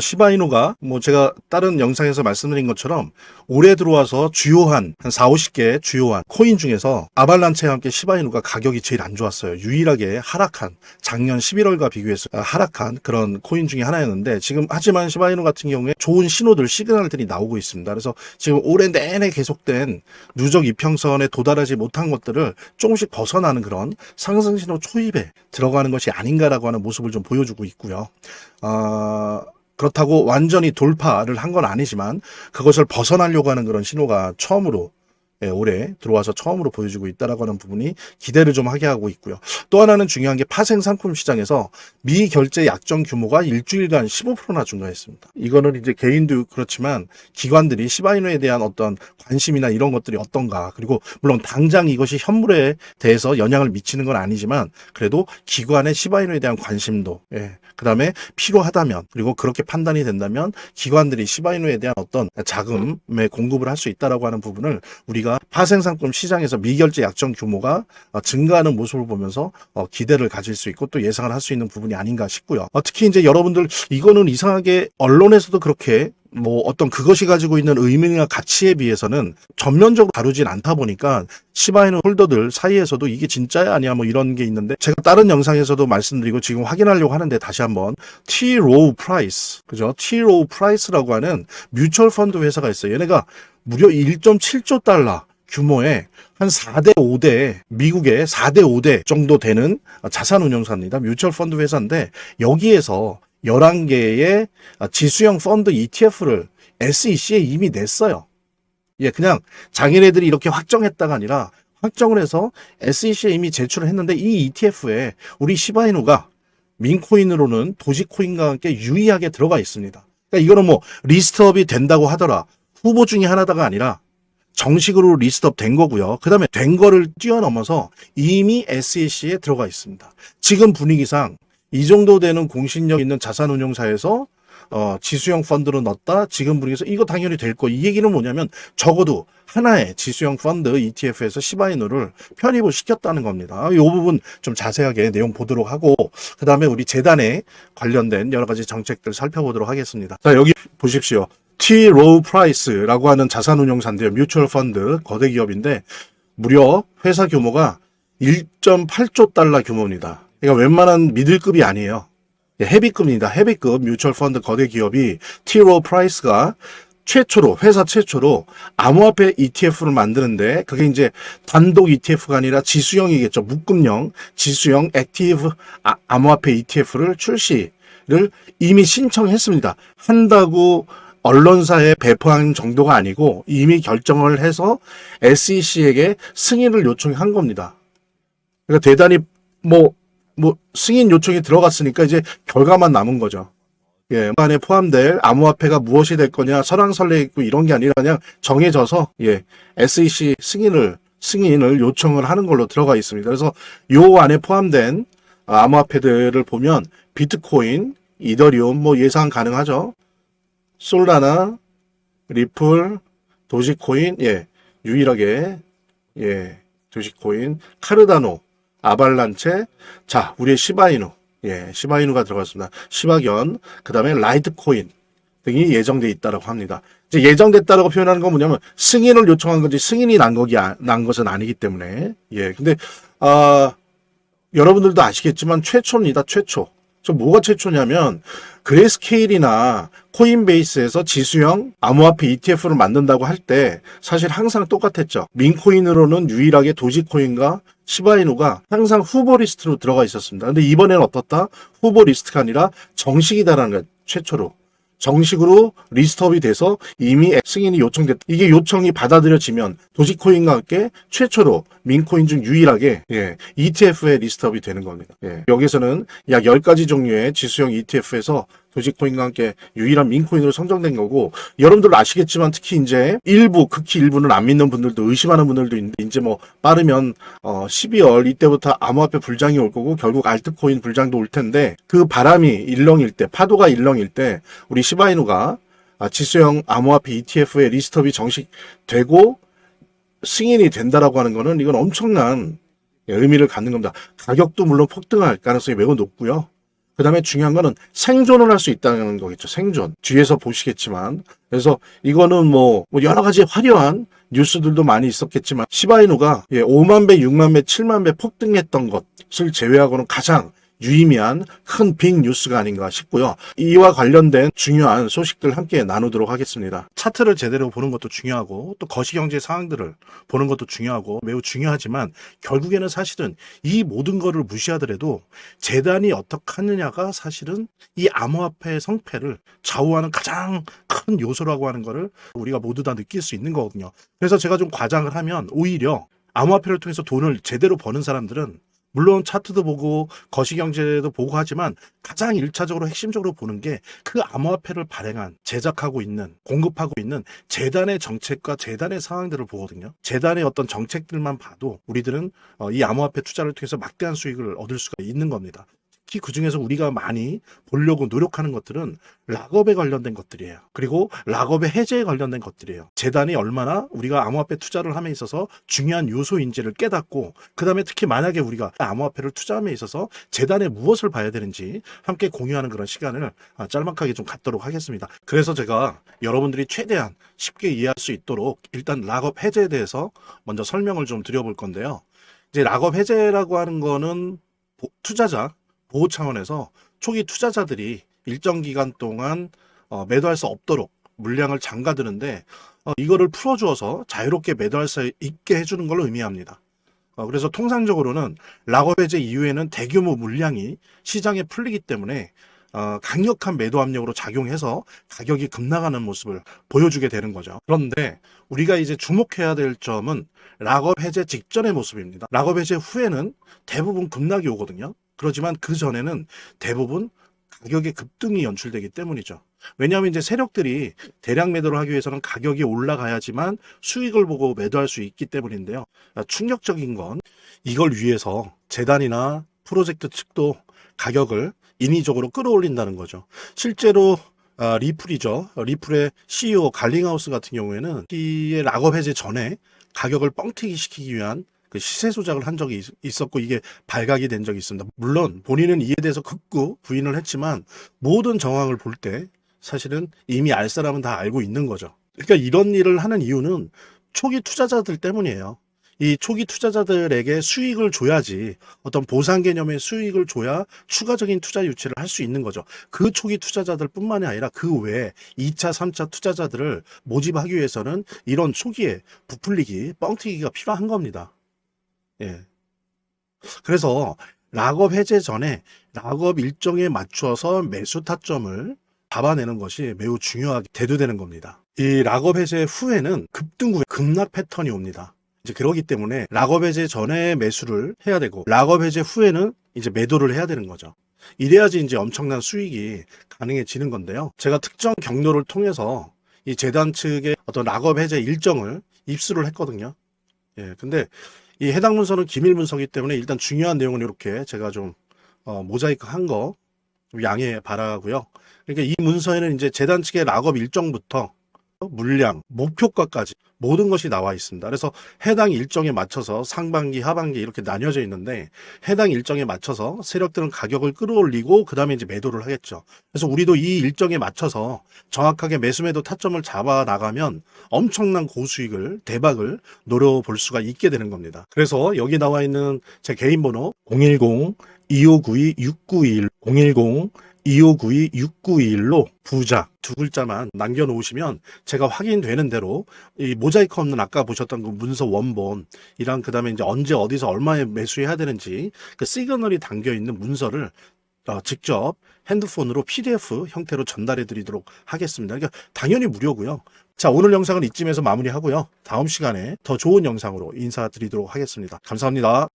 시바이누가 제가 다른 영상에서 말씀드린 것처럼 올해 들어와서 주요한 한 4, 50개 주요한 코인 중에서 아발란체와 함께 시바이누가 가격이 제일 안 좋았어요. 유일하게 하락한, 작년 11월과 비교해서 하락한 그런 코인 중에 하나였는데, 지금 하지만 시바이누 같은 경우에 좋은 신호들, 시그널들이 나오고 있습니다. 그래서 지금 올해 내내 계속된 누적 이평선에 도달하지 못한 것들을 조금씩 벗어나는 그런 상승 신호 초입에 들어가는 것이 아닌가라고 하는 모습을 좀 보여주고 있고요. 그렇다고 완전히 돌파를 한 건 아니지만 그것을 벗어나려고 하는 그런 신호가 처음으로 올해 들어와서 처음으로 보여주고 있다라고 하는 부분이 기대를 좀 하게 하고 있고요. 또 하나는 중요한 게 파생 상품 시장에서 미결제 약정 규모가 일주일간 15%나 증가했습니다. 이거는 이제 개인도 그렇지만 기관들이 시바이누에 대한 어떤 관심이나 이런 것들이 어떤가, 그리고 물론 당장 이것이 현물에 대해서 영향을 미치는 건 아니지만 그래도 기관의 시바이누에 대한 관심도, 그 다음에 필요하다면, 그리고 그렇게 판단이 된다면 기관들이 시바이누에 대한 어떤 자금의 공급을 할 수 있다라고 하는 부분을 우리가 파생상품 시장에서 미결제 약정 규모가 증가하는 모습을 보면서 기대를 가질 수 있고 또 예상을 할 수 있는 부분이 아닌가 싶고요. 특히 이제 여러분들, 이거는 이상하게 언론에서도 그렇게 어떤 그것이 가지고 있는 의미나 가치에 비해서는 전면적으로 다루진 않다 보니까 시바이누 홀더들 사이에서도 이게 진짜야 아니야 이런 게 있는데, 제가 다른 영상에서도 말씀드리고 지금 확인하려고 하는데 다시 한번 T. Rowe Price, 그죠? T. Rowe Price라고 하는 뮤추얼 펀드 회사가 있어요. 얘네가 무려 1.7조 달러 규모의 한 4대 5대, 미국의 4대 5대 정도 되는 자산운용사입니다. 뮤추얼 펀드 회사인데 여기에서 11개의 지수형 펀드 ETF를 SEC에 이미 냈어요. 그냥 자기네들이 이렇게 확정했다가 아니라 확정을 해서 SEC에 이미 제출을 했는데, 이 ETF에 우리 시바이누가 민코인으로는 도지코인과 함께 유의하게 들어가 있습니다. 그러니까 이거는 리스트업이 된다고 하더라, 후보 중에 하나다가 아니라 정식으로 리스트업 된 거고요. 그 다음에 된 거를 뛰어넘어서 이미 SEC에 들어가 있습니다. 지금 분위기상 이 정도 되는 공신력 있는 자산운용사에서 지수형 펀드로 넣었다, 지금 분위기에서 이거 당연히 될 거. 이 얘기는 뭐냐면 적어도 하나의 지수형 펀드 ETF에서 시바이누를 편입을 시켰다는 겁니다. 이 부분 좀 자세하게 내용 보도록 하고, 그 다음에 우리 재단에 관련된 여러 가지 정책들 살펴보도록 하겠습니다. 자, 여기 보십시오. T. Rowe Price라고 하는 자산운용사인데요. 뮤추얼 펀드 거대 기업인데 무려 회사 규모가 1.8조 달러 규모입니다. 그러니까 웬만한 미들급이 아니에요. 헤비급입니다. 헤비급 뮤추얼 펀드 거대 기업이 T. Rowe Price가 회사 최초로 암호화폐 ETF를 만드는데, 그게 이제 단독 ETF가 아니라 지수형이겠죠. 묶음형 지수형 액티브 암호화폐 ETF를 출시를 이미 신청했습니다. 한다고 언론사에 배포한 정도가 아니고 이미 결정을 해서 SEC에게 승인을 요청한 겁니다. 그러니까 대단히 승인 요청이 들어갔으니까 이제 결과만 남은 거죠. 안에 포함될 암호화폐가 무엇이 될 거냐, 설왕설래 있고 이런 게 아니라 그냥 정해져서 SEC 승인을 요청을 하는 걸로 들어가 있습니다. 그래서 요 안에 포함된 암호화폐들을 보면 비트코인, 이더리움 예상 가능하죠. 솔라나, 리플, 도지코인, 유일하게 도지코인, 카르다노, 아발란체, 자, 우리의 시바이누, 시바이누가 들어갔습니다. 시바견, 그 다음에 라이트코인 등이 예정돼 있다고 합니다. 이제 예정됐다라고 표현하는 건 뭐냐면 승인을 요청한 건지 승인이 난 것은 아니기 때문에, 근데 여러분들도 아시겠지만 최초입니다. 최초. 뭐가 최초냐면 그레이스케일이나 코인베이스에서 지수형 암호화폐 ETF를 만든다고 할 때 사실 항상 똑같았죠. 민코인으로는 유일하게 도지코인과 시바이누가 항상 후보 리스트로 들어가 있었습니다. 근데 이번에는 어떻다? 후보 리스트가 아니라 정식이다라는 거예요. 최초로. 정식으로 리스트업이 돼서 이미 승인이 요청됐다. 이게 요청이 받아들여지면 도지코인과 함께 최초로 민코인 중 유일하게 ETF에 리스트업이 되는 겁니다. 여기서는 약 10가지 종류의 지수형 ETF에서 도지코인과 함께 유일한 민코인으로 선정된 거고, 여러분들 아시겠지만 특히 이제 극히 일부는 안 믿는 분들도, 의심하는 분들도 있는데, 이제 빠르면 12월 이때부터 암호화폐 불장이 올 거고 결국 알트코인 불장도 올 텐데, 그 바람이 일렁일 때, 파도가 일렁일 때 우리 시바이누가 지수형 암호화폐 ETF의 리스트업이 정식되고 승인이 된다라고 하는 거는, 이건 엄청난 의미를 갖는 겁니다. 가격도 물론 폭등할 가능성이 매우 높고요. 그 다음에 중요한 거는 생존을 할 수 있다는 거겠죠. 생존. 뒤에서 보시겠지만. 그래서 이거는 뭐 여러 가지 화려한 뉴스들도 많이 있었겠지만 시바이누가 5만 배, 6만 배, 7만 배 폭등했던 것을 제외하고는 가장 유의미한 큰 빅 뉴스가 아닌가 싶고요. 이와 관련된 중요한 소식들 함께 나누도록 하겠습니다. 차트를 제대로 보는 것도 중요하고 또 거시경제 상황들을 보는 것도 중요하고 매우 중요하지만 결국에는 사실은 이 모든 거를 무시하더라도 재단이 어떻게 하느냐가 사실은 이 암호화폐의 성패를 좌우하는 가장 큰 요소라고 하는 거를 우리가 모두 다 느낄 수 있는 거거든요. 그래서 제가 좀 과장을 하면 오히려 암호화폐를 통해서 돈을 제대로 버는 사람들은 물론 차트도 보고 거시경제도 보고 하지만 가장 1차적으로 핵심적으로 보는 게 그 암호화폐를 발행한 제작하고 있는 공급하고 있는 재단의 정책과 재단의 상황들을 보거든요. 재단의 어떤 정책들만 봐도 우리들은 이 암호화폐 투자를 통해서 막대한 수익을 얻을 수가 있는 겁니다. 특히 그중에서 우리가 많이 보려고 노력하는 것들은 락업에 관련된 것들이에요. 그리고 락업의 해제에 관련된 것들이에요. 재단이 얼마나 우리가 암호화폐 투자를 함에 있어서 중요한 요소인지를 깨닫고 그 다음에 특히 만약에 우리가 암호화폐를 투자함에 있어서 재단에 무엇을 봐야 되는지 함께 공유하는 그런 시간을 짤막하게 좀 갖도록 하겠습니다. 그래서 제가 여러분들이 최대한 쉽게 이해할 수 있도록 일단 락업 해제에 대해서 먼저 설명을 좀 드려볼 건데요. 이제 락업 해제라고 하는 거는 투자자 보호 차원에서 초기 투자자들이 일정 기간 동안 매도할 수 없도록 물량을 잠가두는데 이거를 풀어주어서 자유롭게 매도할 수 있게 해주는 걸로 의미합니다. 그래서 통상적으로는 락업 해제 이후에는 대규모 물량이 시장에 풀리기 때문에 강력한 매도 압력으로 작용해서 가격이 급락하는 모습을 보여주게 되는 거죠. 그런데 우리가 이제 주목해야 될 점은 락업 해제 직전의 모습입니다. 락업 해제 후에는 대부분 급락이 오거든요. 그렇지만 그 전에는 대부분 가격의 급등이 연출되기 때문이죠. 왜냐하면 이제 세력들이 대량 매도를 하기 위해서는 가격이 올라가야지만 수익을 보고 매도할 수 있기 때문인데요. 충격적인 건 이걸 위해서 재단이나 프로젝트 측도 가격을 인위적으로 끌어올린다는 거죠. 실제로 리플이죠. 리플의 CEO 갈링하우스 같은 경우에는 이 락업 해제 전에 가격을 뻥튀기 시키기 위한 그 시세 조작을 한 적이 있었고 이게 발각이 된 적이 있습니다. 물론 본인은 이에 대해서 극구 부인을 했지만 모든 정황을 볼 때 사실은 이미 알 사람은 다 알고 있는 거죠. 그러니까 이런 일을 하는 이유는 초기 투자자들 때문이에요. 이 초기 투자자들에게 수익을 줘야지 어떤 보상 개념의 수익을 줘야 추가적인 투자 유치를 할 수 있는 거죠. 그 초기 투자자들 뿐만이 아니라 그 외에 2차, 3차 투자자들을 모집하기 위해서는 이런 초기에 부풀리기, 뻥튀기가 필요한 겁니다. 예. 그래서 락업 해제 전에 락업 일정에 맞춰서 매수 타점을 잡아내는 것이 매우 중요하게 대두되는 겁니다. 이 락업 해제 후에는 급등 후에 급락 패턴이 옵니다. 이제 그러기 때문에 락업 해제 전에 매수를 해야 되고 락업 해제 후에는 이제 매도를 해야 되는 거죠. 이래야지 이제 엄청난 수익이 가능해지는 건데요. 제가 특정 경로를 통해서 이 재단 측의 어떤 락업 해제 일정을 입수를 했거든요. 예, 근데 이 해당 문서는 기밀 문서이기 때문에 일단 중요한 내용은 이렇게 제가 좀 모자이크 한 거 양해 바라고요. 그러니까 이 문서에는 이제 재단 측의 락업 일정부터 물량, 목표가까지 모든 것이 나와 있습니다. 그래서 해당 일정에 맞춰서 상반기, 하반기 이렇게 나뉘어져 있는데 해당 일정에 맞춰서 세력들은 가격을 끌어올리고 그 다음에 이제 매도를 하겠죠. 그래서 우리도 이 일정에 맞춰서 정확하게 매수 매도 타점을 잡아 나가면 엄청난 고수익을 대박을 노려볼 수가 있게 되는 겁니다. 그래서 여기 나와 있는 제 개인 번호 010-2592-6921 010-2592-6921로 부자 두 글자만 남겨놓으시면 제가 확인되는 대로 이 모자이크 없는 아까 보셨던 그 문서 원본이랑 그 다음에 이제 언제 어디서 얼마에 매수해야 되는지 그 시그널이 담겨 있는 문서를 직접 핸드폰으로 PDF 형태로 전달해 드리도록 하겠습니다. 그러니까 당연히 무료고요. 자, 오늘 영상은 이쯤에서 마무리하고요. 다음 시간에 더 좋은 영상으로 인사드리도록 하겠습니다. 감사합니다.